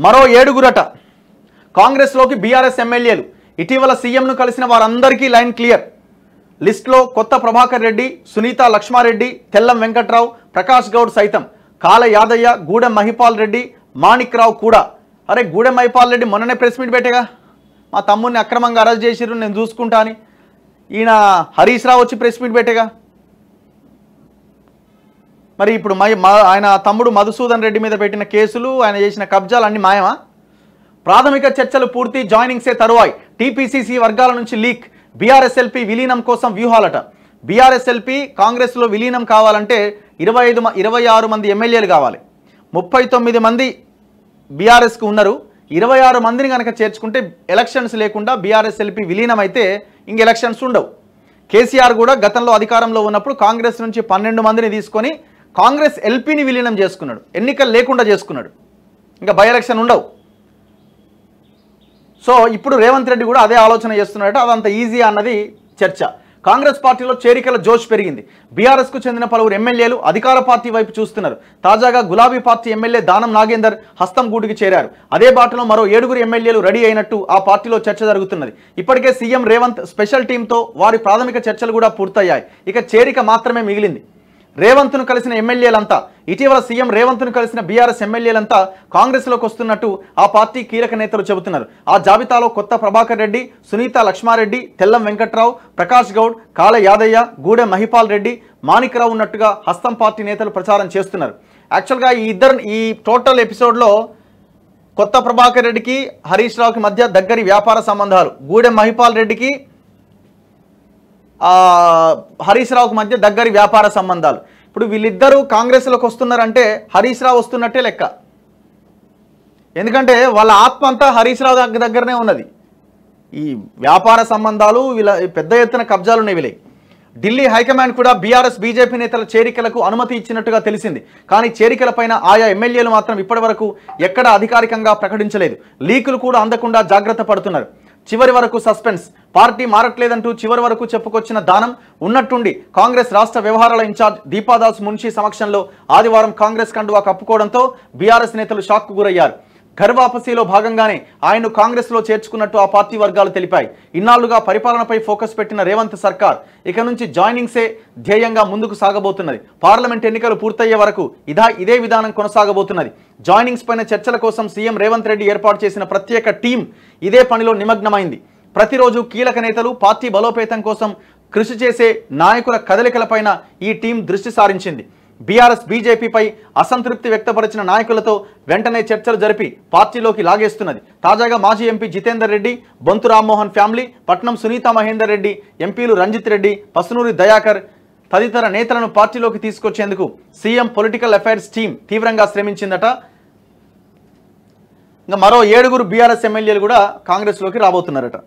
మరో 7గురట కాంగ్రెస్లోకి బీఆర్ఎస్ ఎమ్మెల్యేలు. ఇటీవల సీఎంను కలిసిన వారందరికీ లైన్ క్లియర్. లిస్టులో కొత్త ప్రభాకర్ రెడ్డి, సునీత లక్ష్మారెడ్డి, తెల్లం వెంకట్రావు, ప్రకాష్ గౌడ్ సైతం. కాల యాదయ్య, గూడెం మహిపాల్ రెడ్డి, మాణిక్ రావు కూడా. అరే గూడెం మహిపాల్ రెడ్డి మొన్ననే ప్రెస్ మీట్ పెట్టేగా, మా తమ్ముడిని అక్రమంగా అరెస్ట్ చేసిర్రు నేను చూసుకుంటా అని. ఈయన హరీష్ రావు వచ్చి ప్రెస్ మీట్ పెట్టేగా. మరి ఇప్పుడు ఆయన తమ్ముడు మధుసూదన్ రెడ్డి మీద పెట్టిన కేసులు, ఆయన చేసిన కబ్జాలు అన్ని మాయమా? ప్రాథమిక చర్చలు పూర్తి, జాయినింగ్సే తరువాయి. టీపీసీసీ వర్గాల నుంచి లీక్. బీఆర్ఎస్ఎల్పీ విలీనం కోసం వ్యూహాలట. బీఆర్ఎస్ఎల్పీ కాంగ్రెస్లో విలీనం కావాలంటే 26 మంది ఎమ్మెల్యేలు కావాలి. 39 మంది బీఆర్ఎస్కు ఉన్నారు. 26 మందిని కనుక చేర్చుకుంటే ఎలక్షన్స్ లేకుండా బీఆర్ఎస్ఎల్పీ విలీనం అయితే ఇంక ఎలక్షన్స్ ఉండవు. కేసీఆర్ కూడా గతంలో అధికారంలో ఉన్నప్పుడు కాంగ్రెస్ నుంచి 12 మందిని తీసుకొని కాంగ్రెస్ ఎల్పీని విలీనం చేసుకున్నాడు. ఎన్నికలు లేకుండా చేసుకున్నాడు. ఇంకా బై ఎలక్షన్ ఉండవు. సో ఇప్పుడు రేవంత్ రెడ్డి కూడా అదే ఆలోచన చేస్తున్నాడట. అదంత ఈజీ అన్నది చర్చ. కాంగ్రెస్ పార్టీలో చేరికల జోష్ పెరిగింది. బీఆర్ఎస్కు చెందిన పలువురు ఎమ్మెల్యేలు అధికార పార్టీ వైపు చూస్తున్నారు. తాజాగా గులాబీ పార్టీ ఎమ్మెల్యే దానం నాగేందర్ హస్తం గూటికి చేరారు. అదే బాటలో మరో 7గురు ఎమ్మెల్యేలు రెడీ అయినట్టు ఆ పార్టీలో చర్చ జరుగుతున్నది. ఇప్పటికే సీఎం రేవంత్ స్పెషల్ టీంతో వారి ప్రాథమిక చర్చలు కూడా పూర్తయ్యాయి. ఇక చేరిక మాత్రమే మిగిలింది. రేవంత్ను కలిసిన ఎమ్మెల్యేలంతా, ఇటీవల సీఎం రేవంత్ను కలిసిన బీఆర్ఎస్ ఎమ్మెల్యేలంతా కాంగ్రెస్లోకి వస్తున్నట్టు ఆ పార్టీ కీలక నేతలు చెబుతున్నారు. ఆ జాబితాలో కొత్త ప్రభాకర్ రెడ్డి, సునీత లక్ష్మారెడ్డి, తెల్లం వెంకట్రావు, ప్రకాష్ గౌడ్, కాల యాదయ్య, గూడెం మహిపాల్ రెడ్డి, మాణిక్ రావు ఉన్నట్టుగా హస్తం పార్టీ నేతలు ప్రచారం చేస్తున్నారు. యాక్చువల్గా ఈ టోటల్ ఎపిసోడ్లో కొత్త ప్రభాకర్ రెడ్డికి హరీష్ రావుకి మధ్య దగ్గరి వ్యాపార సంబంధాలు, గూడెం మహిపాల్ రెడ్డికి హరీష్ రావుకి మధ్య దగ్గరి వ్యాపార సంబంధాలు. ఇప్పుడు వీళ్ళిద్దరూ కాంగ్రెస్లోకి వస్తున్నారంటే హరీష్ రావు వస్తున్నట్టే లెక్క. ఎందుకంటే వాళ్ళ ఆత్మ అంతా హరీష్ రావు దగ్గరనే ఉన్నది. ఈ వ్యాపార సంబంధాలు, వీళ్ళ పెద్ద ఎత్తున కబ్జాలు ఉన్నాయి వీళ్ళకి. ఢిల్లీ హైకమాండ్ కూడా బీఆర్ఎస్ బీజేపీ నేతల చేరికలకు అనుమతి ఇచ్చినట్టుగా తెలిసింది. కానీ చేరికలపైన ఆయా ఎమ్మెల్యేలు మాత్రం ఇప్పటి వరకు ఎక్కడా అధికారికంగా ప్రకటించలేదు. లీకులు కూడా అందకుండా జాగ్రత్త పడుతున్నారు. చివరి వరకు సస్పెన్స్. పార్టీ మారట్లేదంటూ చివరి వరకు చెప్పుకొచ్చిన దానం ఉన్నట్టుండి కాంగ్రెస్ రాష్ట్ర వ్యవహారాల ఇన్ఛార్జ్ దీపాదాస్ మున్షి సమక్షంలో ఆదివారం కాంగ్రెస్ కండువా కప్పుకోవడంతో బీఆర్ఎస్ నేతలు షాక్కు గురయ్యారు. ఘర్ వాపసీలో భాగంగానే ఆయన్ను కాంగ్రెస్లో చేర్చుకున్నట్టు ఆ పార్టీ వర్గాలు తెలిపాయి. ఇన్నాళ్లుగా పరిపాలనపై ఫోకస్ పెట్టిన రేవంత్ సర్కార్ ఇక నుంచి జాయినింగ్సే ధ్యేయంగా ముందుకు సాగబోతున్నది. పార్లమెంట్ ఎన్నికలు పూర్తయ్యే వరకు ఇదే విధానం కొనసాగబోతున్నది. జాయినింగ్స్ పైన చర్చల కోసం సీఎం రేవంత్ రెడ్డి ఏర్పాటు చేసిన ప్రత్యేక టీం ఇదే పనిలో నిమగ్నమైంది. ప్రతిరోజు కీలక నేతలు, పార్టీ బలోపేతం కోసం కృషి చేసే నాయకుల కదలికలపైన ఈ టీం దృష్టి సారించింది. బీఆర్ఎస్ బీజేపీపై అసంతృప్తి వ్యక్తపరిచిన నాయకులతో వెంటనే చర్చలు జరిపి పార్టీలోకి లాగేస్తున్నది. తాజాగా మాజీ ఎంపీ జితేందర్ రెడ్డి, బొంతు రామ్మోహన్ ఫ్యామిలీ, పట్నం సునీత మహేందర్ రెడ్డి, ఎంపీలు రంజిత్ రెడ్డి, పసునూరి దయాకర్ తదితర నేతలను పార్టీలోకి తీసుకొచ్చేందుకు సీఎం పొలిటికల్ అఫైర్స్ టీం తీవ్రంగా శ్రమించిందట. ఇంకా మరో 7గురు బీఆర్ఎస్ ఎమ్మెల్యేలు కూడా కాంగ్రెస్లోకి రాబోతున్నారట.